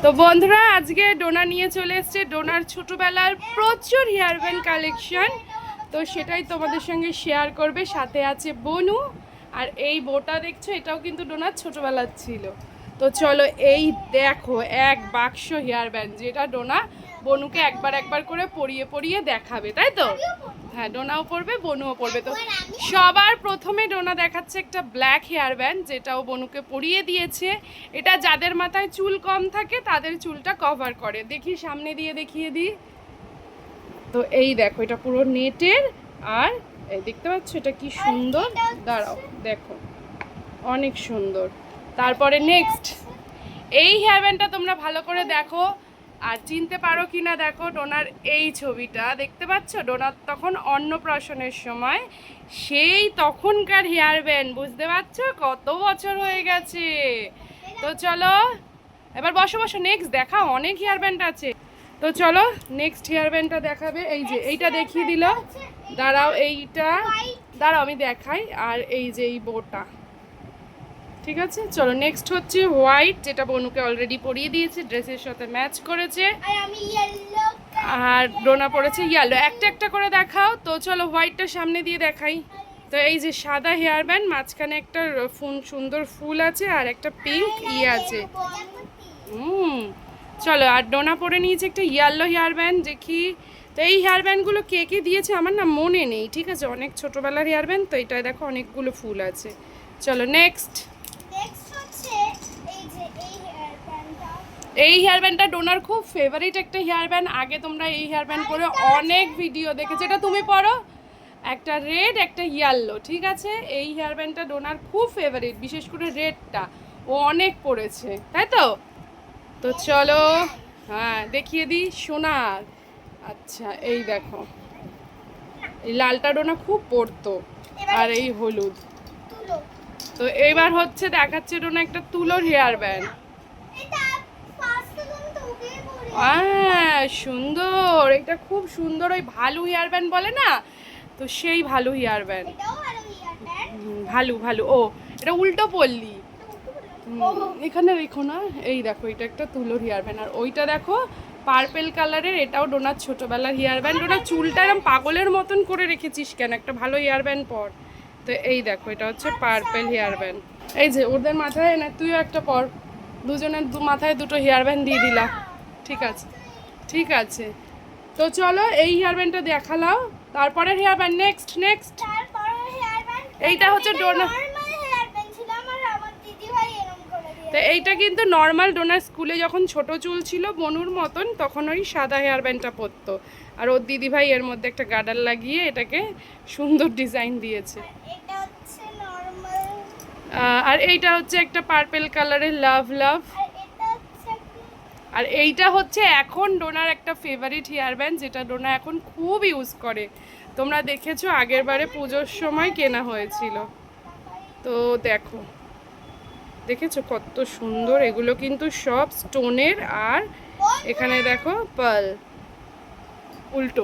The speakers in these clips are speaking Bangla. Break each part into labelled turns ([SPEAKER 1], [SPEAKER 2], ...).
[SPEAKER 1] তো বন্ধুরা আজকে ডোনা নিয়ে চলে এসেছে ডোনার ছোটবেলার প্রচুর হেয়ার ব্যান্ড কালেকশন। তো সেটাই তোমাদের সঙ্গে শেয়ার করবে। সাথে আছে বনু, আর এই বোটা দেখছো এটাও কিন্তু ডোনার ছোটবেলার ছিল। তো চলো এই দেখো এক বাক্স হেয়ার ব্যান্ড, যেটা ডোনা বনুকে একবার একবার করে পরিয়ে পরিয়ে দেখাবে, তাই তো? হ্যাঁ, ডোনাও পরবে বনুও পরবে। তো সবার প্রথমে ডোনা দেখাচ্ছে একটা ব্ল্যাক হেয়ার ব্যান্ড, যেটাও বনুকে পরিয়ে দিয়েছে। এটা যাদের মাথায় চুল কম থাকে তাদের চুলটা কভার করে। দেখি সামনে দিয়ে দেখিয়ে দিই। তো এই দেখো এটা পুরো নেটের, আর এই দেখতে পাচ্ছ এটা কি সুন্দর, দাঁড়াও দেখো অনেক সুন্দর। তারপরে নেক্সট এই হেয়ার ব্যান্ডটা তোমরা ভালো করে দেখো আর চিনতে পারো কিনা দেখো। ডোনার এই ছবিটা দেখতে পাচ্ছ, ডোনার তখন অন্নপ্রাশনের সময় সেই তখনকার হেয়ার ব্যান্ড, বুঝতে পারছো কত বছর হয়ে গেছে। তো চলো এবার বসো বসো, নেক্সট দেখা, অনেক হেয়ার ব্যান্ড আছে। তো চলো নেক্সট হেয়ার ব্যান্ডটা দেখাবে। এই যে এইটা দেখিয়ে দিল, দাঁড়াও এইটা দাঁড়াও আমি দেখাই। আর এই যে এই বোটা, ঠিক আছে চলো নেক্সট হচ্ছে হোয়াইট, যেটা বনুকে অলরেডি পরিয়ে দিয়েছে, ড্রেসের সাথে ম্যাচ করেছে। আর ডোনা পড়েছে ইয়েলো। একটা একটা করে দেখাও। তো চলো হোয়াইটটা সামনে দিয়ে দেখাই। তো এই যে সাদা হেয়ার ব্যান্ড, মাঝখানে একটা সুন্দর ফুল আছে আর একটা পিঙ্ক আছে। চলো আর ডোনা পরে নিয়েছে একটা ইয়েলো হেয়ার ব্যান্ড, দেখি। তো এই হেয়ার ব্যান্ডগুলো কে কে দিয়েছে আমার না মনে নেই, ঠিক আছে, অনেক ছোটোবেলার হেয়ার ব্যান্ড তো। এটা দেখো অনেকগুলো ফুল আছে। চলো নেক্সট এই হেয়ার ব্যান্ডটা ডোনার খুব ফেভারিট একটা হেয়ার ব্যান্ড। আগে তোমরা এই হেয়ার ব্যান্ড পরে অনেক ভিডিও দেখেছো। এটা তুমি পরো, একটা রেড একটা ইয়েলো, ঠিক আছে। এই হেয়ার ব্যান্ডটা ডোনার খুব ফেভারিট, বিশেষ করে রেডটা ও অনেক পরেছে, তাই তো? তো চলো হ্যাঁ দেখিয়ে দিই সোনার। আচ্ছা এই দেখো এই লালটা ডোনা খুব পরতো, আর এই হলুদ। তো এইবার হচ্ছে দেখাচ্ছে ডোনা একটা তুলোর হেয়ার ব্যান্ড। হ্যাঁ সুন্দর, এটা খুব সুন্দর, ওই ভালু হেয়ার ব্যান্ড বলে না, তো সেই ভালু হেয়ার ব্যান্ড। ভালু ভালু, ও এটা উল্টো পড়লি, এখানে রেখো না। এই দেখো এটা একটা তুলোর হেয়ার ব্যান্ড, আর ওইটা দেখো পার্পেল কালারের, এটাও ডোনার ছোটবেলার হেয়ার ব্যান্ড। ডোনার চুলটা এরকম পাগলের মতন করে রেখেছিস কেন, একটা ভালো হেয়ার ব্যান্ড পর। তো এই দেখো এটা হচ্ছে পার্পেল হেয়ার ব্যান্ড। এই যে ওদের মাথায় না তুইও একটা পর, দুজনের মাথায় দুটো হেয়ার ব্যান্ড দিয়ে দিলা, ঠিক আছে ঠিক আছে। তো চলো এই হেয়ার ব্যান্ডটা দেখালাও, তারপরে হেয়ার ব্যান্ড নেক্সট নেক্সট। এইটা হচ্ছে ডোনা, তো এইটা কিন্তু নর্মাল। ডোনার স্কুলে যখন ছোট চুল ছিল বনুর মতন, তখন ওই সাদা হেয়ার ব্যান্ডটা পরতো, আর ওর দিদিভাই এর মধ্যে একটা গার্ডার লাগিয়ে এটাকে সুন্দর ডিজাইন দিয়েছে। আর এইটা হচ্ছে একটা পার্পেল কালারের লাভ লাভ। আর এইটা হচ্ছে এখন ডোনার একটা ফেভারিট হেয়ার ব্যান্ড, যেটা ডোনা এখন খুব ইউজ করে। তোমরা দেখেছো আগের বারে পুজোর সময় কেনা হয়েছিল। তো দেখো দেখেছো কত সুন্দর, এগুলো কিন্তু সব স্টোনের। আর এখানে দেখো পার্ল, উল্টো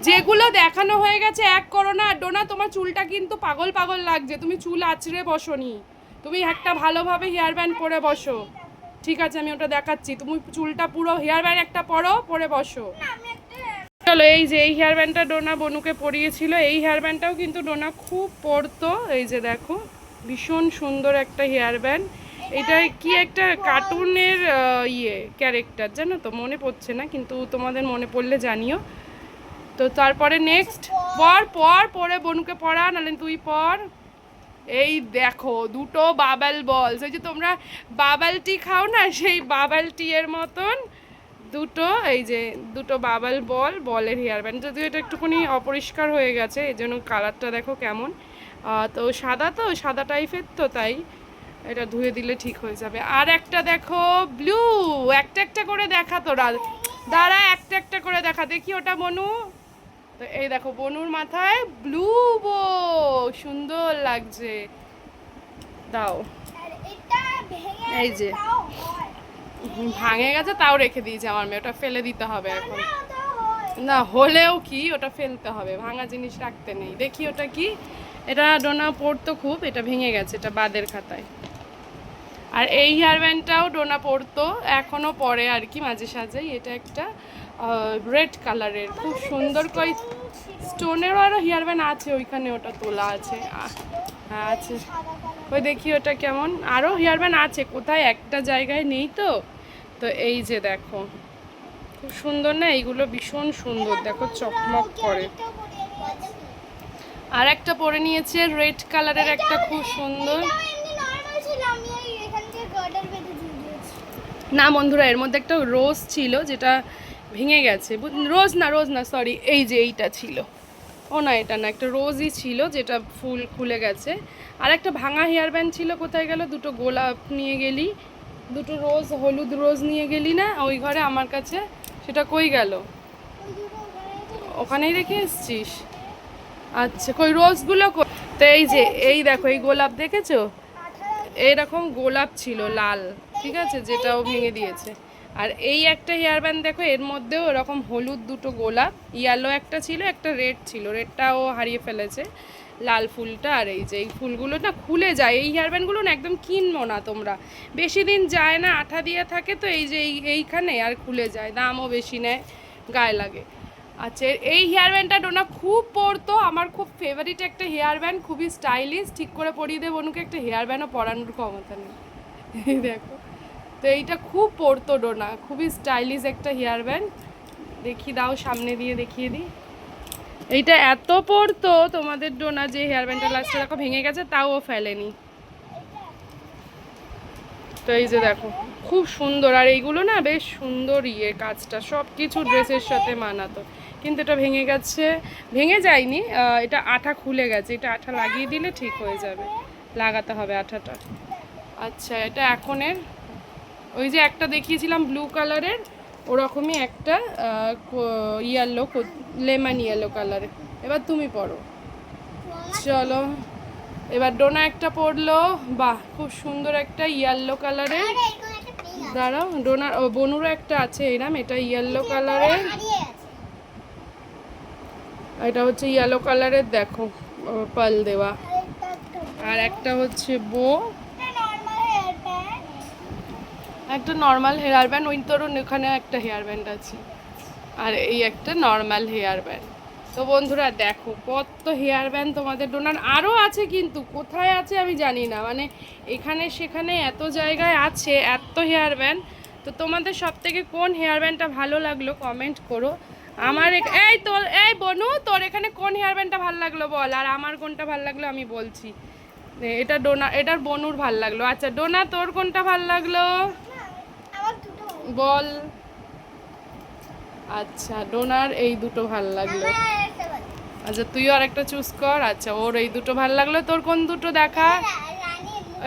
[SPEAKER 1] যেগুলো দেখানো হয়ে গেছে এক করো না। ডোনা তোমার চুলটা কিন্তু পাগল পাগল লাগছে, তুমি চুল আঁচড়ে বসোনি, তুমি একটা ভালোভাবে হেয়ার ব্যান্ড পরে বসো, ঠিক আছে? আমি ওটা দেখাচ্ছি, তুমি চুলটা পুরো হেয়ার ব্যান্ড একটা পরে বসো। চলো এই যে এই হেয়ার ব্যান্ডটা ডোনা বনুকে পরিয়েছিল, এই হেয়ার ব্যান্ডটাও কিন্তু ডোনা খুব পরতো। এই যে দেখো ভীষণ সুন্দর একটা হেয়ার ব্যান্ড। এটা কি একটা কার্টুনের ক্যারেক্টার, জানো তো, মনে পড়ছে না, কিন্তু তোমাদের মনে পড়লে জানিও। তো তারপরে নেক্সট পরে বনুকে পড়া, নাহলে তুই পর। এই দেখো দুটো বাবেল বল, সেই যে তোমরা বাবেল টি খাও না, সেই বাবেল টি এর মতন দুটো, এই যে দুটো বাবেল বলের হেয়ার ব্যান্ড। যদিও এটা একটুখানি অপরিষ্কার হয়ে গেছে, এই জন্য কালারটা দেখো কেমন। তো সাদা, তো সাদা টাইপের, তো তাই এটা ধুয়ে দিলে ঠিক হয়ে যাবে। আর একটা দেখো ব্লু, একটা একটা করে দেখা তোরা, দাঁড়া একটা একটা করে দেখা, দেখি ওটা বনু। তো এই দেখো বনুর মাথায় ব্লু বো, সুন্দর লাগছে, দাও। এই যে ভাঙে গেছে, তাও রেখে দিয়েছে আমার মেয়ে, ওটা ফেলে দিতে হবে এখন। না হলেও কি, ওটা ফেলতে হবে, ভাঙা জিনিস রাখতে নেই। দেখি ওটা কি, এটা ডোনা পড়তো খুব, এটা ভেঙে গেছে, এটা বাদের খাতায়। আর এই হেয়ার ব্যান্ডটাও ডোনা পরতো, এখনও পরে আর কি মাঝে সাঝেই। এটা একটা রেড কালারের, খুব সুন্দর করে স্টোনেরও আরও হেয়ার ব্যান্ড আছে ওইখানে, ওটা তোলা আছে। হ্যাঁ আছে, ওই দেখি ওটা কেমন। আরও হেয়ার ব্যান্ড আছে, কোথায় একটা জায়গায় নেই তো। তো এই যে দেখো, খুব সুন্দর না, এইগুলো ভীষণ সুন্দর, দেখো চকমক করে। আর একটা পরে নিয়েছে রেড কালারের একটা, খুব সুন্দর। না বন্ধুরা, এর মধ্যে একটা রোজ ছিল যেটা ভেঙে গেছে। রোজ না সরি, এই যে এইটা ছিল। ও না, এটা না, একটা রোজই ছিল যেটা ফুল খুলে গেছে। আর একটা ভাঙা হেয়ার ব্যান্ড ছিল, কোথায় গেল? দুটো গোলাপ নিয়ে গেলি, দুটো রোজ, হলুদ রোজ নিয়ে গেলি না ওই ঘরে আমার কাছে, সেটা কই গেল? ওখানেই রেখে এসছিস? আচ্ছা, কই রোজগুলো? তো এই যে, এই দেখো, এই গোলাপ দেখেছো? এইরকম গোলাপ ছিল লাল, ঠিক আছে, যেটাও ভেঙে দিয়েছে। আর এই একটা হেয়ার ব্যান্ড দেখো, এর মধ্যেও এরকম হলুদ দুটো গোলাপ, ইয়েলো একটা ছিল, একটা রেড ছিল, রেডটাও হারিয়ে ফেলেছে, লাল ফুলটা। আর এই যে এই ফুলগুলো না খুলে যায়, এই হেয়ার ব্যান্ডগুলো না একদম কিনবো না তোমরা, বেশি দিন যায় না, আঠা দিয়ে থাকে তো, এই যে এইখানে আর খুলে যায়, দামও বেশি নেয়, গায়ে লাগে। আচ্ছা, এই হেয়ার ব্যান্ডটা ডোনা খুব পরতো, আমার খুব ফেভারিট একটা হেয়ার ব্যান্ড, খুবই স্টাইলিশ। ঠিক করে পরিয়ে দেবো অনুকে, একটা হেয়ার ব্যান্ডও পরানোর ক্ষমতা নেই। দেখো, তো এইটা খুব পরতো ডোনা, খুবই স্টাইলিশ একটা হেয়ার ব্যান্ড। দেখি দাও, সামনে দিয়ে দেখিয়ে দিই। এইটা এত পরতো তোমাদের ডোনা, যে হেয়ার ব্যান্ডটা লাস্টে দেখো ভেঙে গেছে, তাও ও ফেলেনি। তো এই যে দেখো, খুব সুন্দর। আর এইগুলো না বেশ সুন্দর, কাজটা সব কিছু ড্রেসের সাথে মানাতো, কিন্তু এটা ভেঙে গেছে। ভেঙে যায়নি, এটা আঠা খুলে গেছে, এটা আঠা লাগিয়ে দিলে ঠিক হয়ে যাবে, লাগাতে হবে আঠাটা। আচ্ছা, এটা এখনের, ওই যে একটা দেখিয়েছিলাম ব্লু কালারের, ওরকমই একটা ইয়েলো, লেমন ইয়েলো কালারের। এবার তুমি পরো, চলো। এবার ডোনা একটা পরলো, বাহ, খুব সুন্দর একটা ইয়েলো কালারের। দাঁড়াও, ডোনার বনুরও একটা আছে এরম, এটা ইয়েলো কালারের, এটা হচ্ছে ইয়েলো কালারের, দেখো পাল দেওয়া। আর একটা হচ্ছে একটা নর্মাল হেয়ার ব্যান্ড, ওই তোর ওখানে একটা হেয়ার ব্যান্ড আছে। আর এই একটা নর্মাল হেয়ার ব্যান্ড। তো বন্ধুরা দেখো, কত হেয়ার ব্যান্ড তোমাদের ডোনার আরও আছে, কিন্তু কোথায় আছে আমি জানি না, মানে এখানে সেখানে এত জায়গায় আছে এত হেয়ার ব্যান্ড। তো তোমাদের সব থেকে কোন হেয়ার ব্যান্ডটা ভালো লাগলো কমেন্ট করো। আমার এই বনু, তোর এখানে কোন হেয়ার ব্যান্ডটা ভালো লাগলো বল, আর আমার কোনটা ভালো লাগলো আমি বলছি। এটা ডোনা, এটার বনুর ভালো লাগলো। আচ্ছা ডোনা, তোর কোনটা ভালো লাগলো বল। আচ্ছা, ডোনার এই দুটো ভালো লাগলো। আচ্ছা, তুইও আর একটা চুজ কর। আচ্ছা, ওর এই দুটো ভালো লাগলো, তোর কোন দুটো দেখা?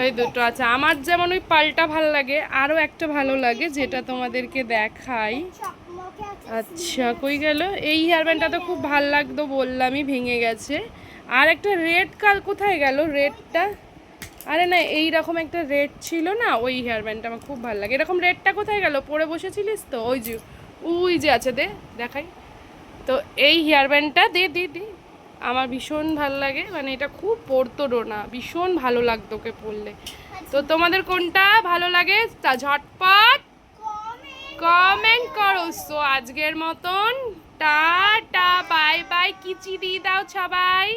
[SPEAKER 1] এই দুটো। আচ্ছা, আমার যেমন ওই পাল্টা ভালো লাগে, আরও একটা ভালো লাগে যেটা তোমাদেরকে দেখাই। আচ্ছা, কই গেল? এই হেয়ার ব্যান্ডটা তো খুব ভালো লাগতো, বললামই, ভেঙে গেছে। আর একটা রেড কোথায় গেল রেডটা? আরে না, এইরকম একটা রেড ছিল না, ওই হেয়ার ব্যান্ডটা আমার খুব ভালো লাগে। এরকম রেডটা কোথায় গেল? পরে বসেছিলিস তো, ওই যে আছে, দে দেখাই। তো এই হেয়ার ব্যান্ডটা দে দে দে, আমার ভীষণ ভালো লাগে, মানে এটা খুব পরতো ডোনা, ভীষণ ভালো লাগতো ওকে পরলে। তো তোমাদের কোনটা ভালো লাগে তা ঝটপট কমেন্ট করো। সো আজকের মতন টাটা, বাই বাই, কিচি দিয়ে দাও সবাই।